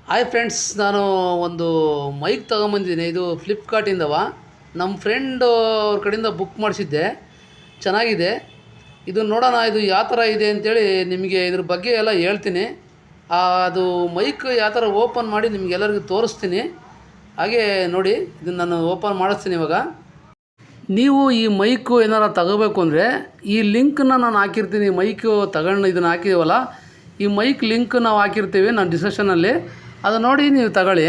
Hi friends, ನಾನು ಒಂದು mic ತೊಗೊಂಬಂದಿದ್ದೀನಿ. ಇದು ಫ್ಲಿಪ್ಕಾರ್ಟಿಂದವ. ನಮ್ಮ ಫ್ರೆಂಡು ಅವ್ರ ಕಡೆಯಿಂದ ಬುಕ್ ಮಾಡಿಸಿದ್ದೆ. ಚೆನ್ನಾಗಿದೆ. ಇದು ನೋಡೋಣ, ಇದು ಯಾವ ಥರ ಇದೆ ಅಂಥೇಳಿ ನಿಮಗೆ ಇದ್ರ ಬಗ್ಗೆ ಎಲ್ಲ ಹೇಳ್ತೀನಿ. ಅದು ಮೈಕ್ ಯಾವ ಥರ ಓಪನ್ ಮಾಡಿ ನಿಮಗೆಲ್ಲರಿಗೂ ತೋರಿಸ್ತೀನಿ. ಹಾಗೆ ನೋಡಿ, ಇದನ್ನು ನಾನು ಓಪನ್ ಮಾಡಿಸ್ತೀನಿ ಇವಾಗ. ನೀವು ಈ ಮೈಕು ಏನಾರು ತಗೋಬೇಕು ಅಂದರೆ ಈ ಲಿಂಕನ್ನ ನಾನು ಹಾಕಿರ್ತೀನಿ. ಮೈಕು ತಗೊಂಡು ಇದನ್ನು ಹಾಕಿದ್ದೀವಲ್ಲ, ಈ ಮೈಕ್ ಲಿಂಕ್ ನಾವು ಹಾಕಿರ್ತೀವಿ ನಾನು ಡಿಸ್ಕ್ರಿಪ್ಷನಲ್ಲಿ. ಅದು ನೋಡಿ ನೀವು ತಗೊಳ್ಳಿ.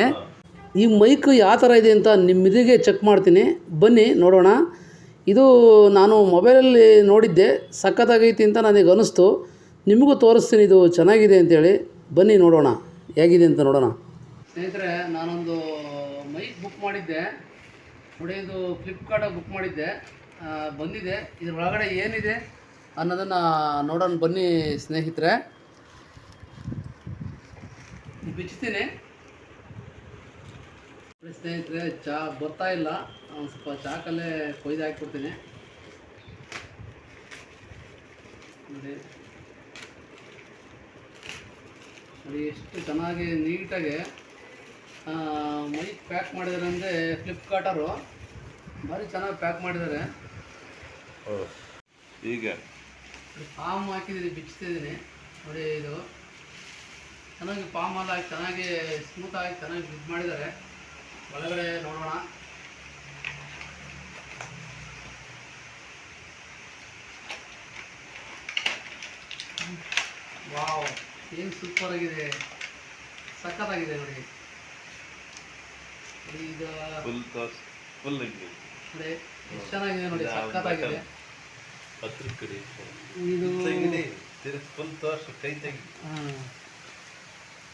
ಈ ಮೈಕ್ ಯಾವ ಥರ ಇದೆ ಅಂತ ನಿಮ್ಮಿದಿಗೆ ಚೆಕ್ ಮಾಡ್ತೀನಿ. ಬನ್ನಿ ನೋಡೋಣ. ಇದು ನಾನು ಮೊಬೈಲಲ್ಲಿ ನೋಡಿದ್ದೆ, ಸಖತ್ತಾಗೈತಿ ಅಂತ ನನಗೆ ಅನ್ನಿಸ್ತು. ನಿಮಗೂ ತೋರಿಸ್ತೀನಿ ಇದು ಚೆನ್ನಾಗಿದೆ ಅಂತೇಳಿ. ಬನ್ನಿ ನೋಡೋಣ ಹೇಗಿದೆ ಅಂತ ನೋಡೋಣ. ಸ್ನೇಹಿತರೆ, ನಾನೊಂದು ಮೈಕ್ ಬುಕ್ ಮಾಡಿದ್ದೆ ನೋಡಿ. ಇದು ಫ್ಲಿಪ್ಕಾರ್ಟಾಗಿ ಬುಕ್ ಮಾಡಿದ್ದೆ, ಬಂದಿದೆ. ಇದ್ರ ಒಳಗಡೆ ಏನಿದೆ ಅನ್ನೋದನ್ನು ನೋಡೋಣ ಬನ್ನಿ ಸ್ನೇಹಿತರೆ. ಬಿಚ್ತೀನಿ ಸ್ನೇಹಿತರೆ. ಚಹಾ ಬರ್ತಾ ಇಲ್ಲ, ಒಂದು ಸ್ವಲ್ಪ ಚಾಕಲ್ಲೇ ಕೊಯ್ದು ಹಾಕಿಕೊಡ್ತೀನಿ ನೋಡಿ. ನೋಡಿ ಎಷ್ಟು ಚೆನ್ನಾಗಿ ನೀಟಾಗಿ ಮೈಕ್ ಪ್ಯಾಕ್ ಮಾಡಿದ್ದಾರೆ ಅಂದರೆ ಫ್ಲಿಪ್ಕಾರ್ಟರು ಭಾರಿ ಚೆನ್ನಾಗಿ ಪ್ಯಾಕ್ ಮಾಡಿದ್ದಾರೆ. ಈಗ ಪಾಮ್ ಹಾಕಿದ್ದೀನಿ, ಬಿಚ್ತಿದ್ದೀನಿ ನೋಡಿ. ಇದು ಚೆನ್ನಾಗಿ ಪಾಮ್ ಎಲ್ಲ ಹಾಕಿ ಚೆನ್ನಾಗಿ ಸ್ಮೂತಾಗಿ ಚೆನ್ನಾಗಿ ಇದು ಮಾಡಿದ್ದಾರೆ. ಒಳಗಡೆ ನೋಡೋಣ. ವಾವ್, ಏನು ಸೂಪರ್ ಆಗಿದೆ, ಸಖತ್ತಾಗಿದೆ ನೋಡಿ. ಈಗ ನೋಡಿ ಎಷ್ಟು ಚೆನ್ನಾಗಿದೆ ನೋಡಿ, ಸಖತ್ತಾಗಿದೆ. ಇದು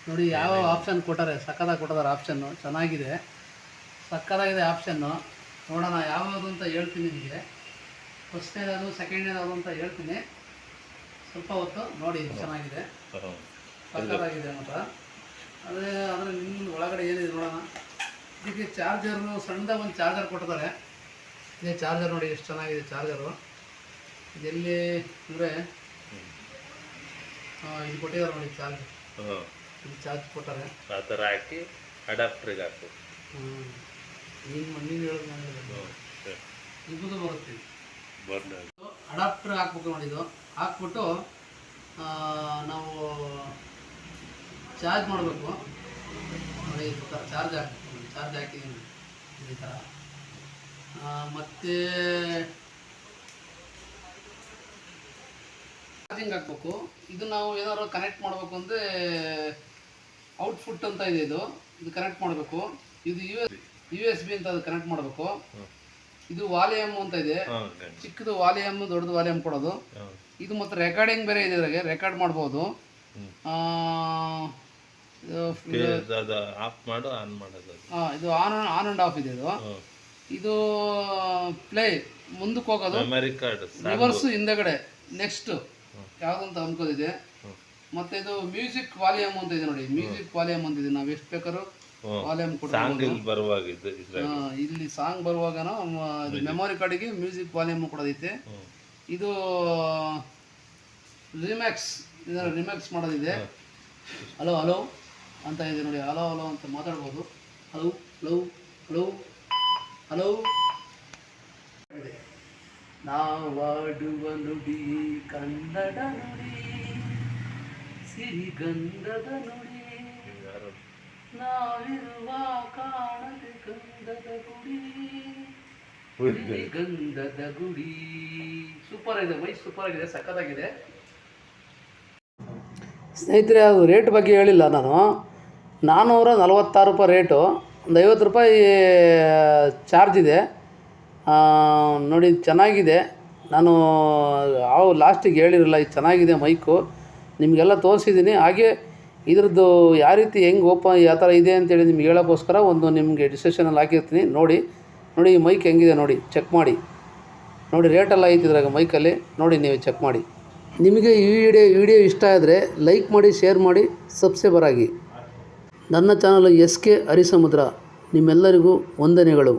ನೋಡಿ ಯಾವ ಆಪ್ಷನ್ ಕೊಟ್ಟಾರೆ, ಸಖತ್ತಾಗಿ ಕೊಟ್ಟಿದ್ದಾರೆ ಆಪ್ಷನ್ನು. ಚೆನ್ನಾಗಿದೆ, ಸಖತ್ತಾಗಿದೆ ಆಪ್ಷನ್ನು. ನೋಡೋಣ ಯಾವುದು ಅಂತ ಹೇಳ್ತೀನಿ ನಿಮಗೆ. ಫಸ್ಟ್ನೇದು ಸೆಕೆಂಡ್ನೇದು ಅಂತ ಹೇಳ್ತೀನಿ. ಸ್ವಲ್ಪ ಹೊತ್ತು ನೋಡಿ, ಚೆನ್ನಾಗಿದೆ, ಸಖತ್ತಾಗಿದೆ ಮಾತ್ರ. ಅದರ ನಿಮ್ಮ ಒಳಗಡೆ ಏನಿದೆ ನೋಡೋಣ. ಇದಕ್ಕೆ ಚಾರ್ಜರು, ಸಣ್ಣದಾಗ ಒಂದು ಚಾರ್ಜರ್ ಕೊಟ್ಟಿದ್ದಾರೆ. ಇದೇ ಚಾರ್ಜರ್ ನೋಡಿ, ಎಷ್ಟು ಚೆನ್ನಾಗಿದೆ ಚಾರ್ಜರು. ಇದೆಲ್ಲಿ ಅಂದರೆ ಇದು ಕೊಟ್ಟಿದ್ದಾರೆ ನೋಡಿ ಚಾರ್ಜ್. ಇದು ಚಾರ್ಜ್ ಕೊಟ್ಟಾರೆ, ಆ ಥರ ಹಾಕಿ ಅಡಾಪ್ಟ್ರಿಗೆ ಹಾಕು. ನೀನು ಹೇಳೋದು ಇಬ್ಬದು ಬರುತ್ತೆ. ಅಡಾಪ್ಟ್ರ್ ಹಾಕ್ಬೇಕು ನೋಡಿ. ಇದು ಹಾಕ್ಬಿಟ್ಟು ನಾವು ಚಾರ್ಜ್ ಮಾಡಬೇಕು ನೋಡಿ. ಈ ಥರ ಚಾರ್ಜ್ ಹಾಕಬೇಕು. ಚಾರ್ಜ್ ಹಾಕಿದ್ದೀನಿ ಈ ಥರ. ಮತ್ತು ಚಾರ್ಜಿಂಗ್ ಹಾಕಬೇಕು. ಇದು ನಾವು ಏನಾದ್ರು ಕನೆಕ್ಟ್ ಮಾಡಬೇಕು ಅಂದರೆ ಔಟ್ಪುಟ್ ಅಂತ ಇದೆ. ಇದು ಕನೆಕ್ಟ್ ಮಾಡಬೇಕು. ಇದು ಯು ಎಸ್ ಬಿ ಅಂತ ಅದು ಕನೆಕ್ಟ್ ಮಾಡಬೇಕು. ಇದು ವಾಲ್ಯೂಮ್ ಅಂತ ಇದೆ, ಚಿಕ್ಕದು ವಾಲ್ಯೂಮ್, ದೊಡ್ಡದು ವಾಲ್ಯೂಮ್ ಕೊಡೋದು. ಇದು ಮತ್ತು ರೆಕಾರ್ಡಿಂಗ್ ಬೇರೆ ಇದೆ, ಇದ್ರಾಗೆ ರೆಕಾರ್ಡ್ ಮಾಡ್ಬೋದು. ಇದು ಆನ್ ಆ್ಯಂಡ್ ಆಫ್ ಇದೆ. ಇದು ಪ್ಲೇ ಮುಂದಕ್ಕೆ ಹೋಗೋದು, ರಿವರ್ಸು ಹಿಂದೆಗಡೆ, ನೆಕ್ಸ್ಟ್ ಯಾವುದಂತ ಅನ್ಕೋದಿದೆ. ಮತ್ತು ಇದು ಮ್ಯೂಸಿಕ್ ವಾಲ್ಯೂಮ್ ಅಂತ ಇದೆ ನೋಡಿ. ಮ್ಯೂಸಿಕ್ ವಾಲ್ಯೂಮ್ ಅಂತ ಇದೆ, ನಾವು ಎಷ್ಟು ಬೇಕಾದ್ರೂ ವಾಲ್ಯೂಮ್ ಕೊಡೋದು. ಇಲ್ಲಿ ಸಾಂಗ್ ಬರುವಾಗ ಮೆಮೊರಿ ಕಾರ್ಡಿಗೆ ಮ್ಯೂಸಿಕ್ ವಾಲ್ಯೂಮ್ ಕೊಡೋದೈತೆ. ಇದು ರಿಮ್ಯಾಕ್ಸ್, ಇದರ ರಿಮ್ಯಾಕ್ಸ್ ಮಾಡೋದಿದೆ. ಹಲೋ ಹಲೋ ಅಂತ ಇದೆ ನೋಡಿ. ಹಲೋ ಹಲೋ ಅಂತ ಮಾತಾಡ್ಬೋದು. Hello hello hello hello. ನಾವಾಡುವ ನುಡಿ ಕನ್ನಡ ನುಡಿ, ಸಿರಿಗಂಧದ ನುಡಿ, ನಾವಿರುವ ಕಾಣದ ಗಂಧದ ಗುಡಿ, ಗಂಧದ ಗುಡಿ. ಸೂಪರ್ ಆಗಿದೆ, ಮೈ ಸೂಪರ್ ಆಗಿದೆ, ಸಖತ್ತಾಗಿದೆ ಸ್ನೇಹಿತರೆ. ಅದು ರೇಟ್ ಬಗ್ಗೆ ಹೇಳಿಲ್ಲ ನಾನು. 446 ರೂಪಾಯಿ ರೇಟು. ಒಂದು 50 ರೂಪಾಯಿ ಚಾರ್ಜ್ ಇದೆ ನೋಡಿ. ಚೆನ್ನಾಗಿದೆ. ನಾನು ಲಾಸ್ಟಿಗೆ ಹೇಳಿರಲ್ಲ, ಇದು ಚೆನ್ನಾಗಿದೆ ಮೈಕು, ನಿಮಗೆಲ್ಲ ತೋರಿಸಿದ್ದೀನಿ. ಹಾಗೆ ಇದ್ರದ್ದು ಯಾವ ರೀತಿ ಹೆಂಗೆ ಓಪನ್ ಯಾವ ಥರ ಇದೆ ಅಂತೇಳಿ ನಿಮ್ಗೆ ಹೇಳೋಕ್ಕೋಸ್ಕರ ಒಂದು ನಿಮಗೆ ಡಿಸ್ಕ್ರಿಪ್ಷನಲ್ಲಿ ಹಾಕಿರ್ತೀನಿ. ನೋಡಿ ನೋಡಿ ಈ ಮೈಕ್ ಹೆಂಗಿದೆ ನೋಡಿ, ಚೆಕ್ ಮಾಡಿ ನೋಡಿ. ರೇಟೆಲ್ಲ ಐತಿ ಇದ್ರಾಗ ಮೈಕಲ್ಲಿ ನೋಡಿ, ನೀವು ಚೆಕ್ ಮಾಡಿ. ನಿಮಗೆ ಈ ವಿಡಿಯೋ ಇಷ್ಟ ಆದರೆ ಲೈಕ್ ಮಾಡಿ, ಶೇರ್ ಮಾಡಿ, ಸಬ್ಸ್ಕ್ರೈಬರ್ ಆಗಿ. ನನ್ನ ಚಾನಲ್ SK ಹರಿಸಮುದ್ರ. ನಿಮ್ಮೆಲ್ಲರಿಗೂ ವಂದನೆಗಳು.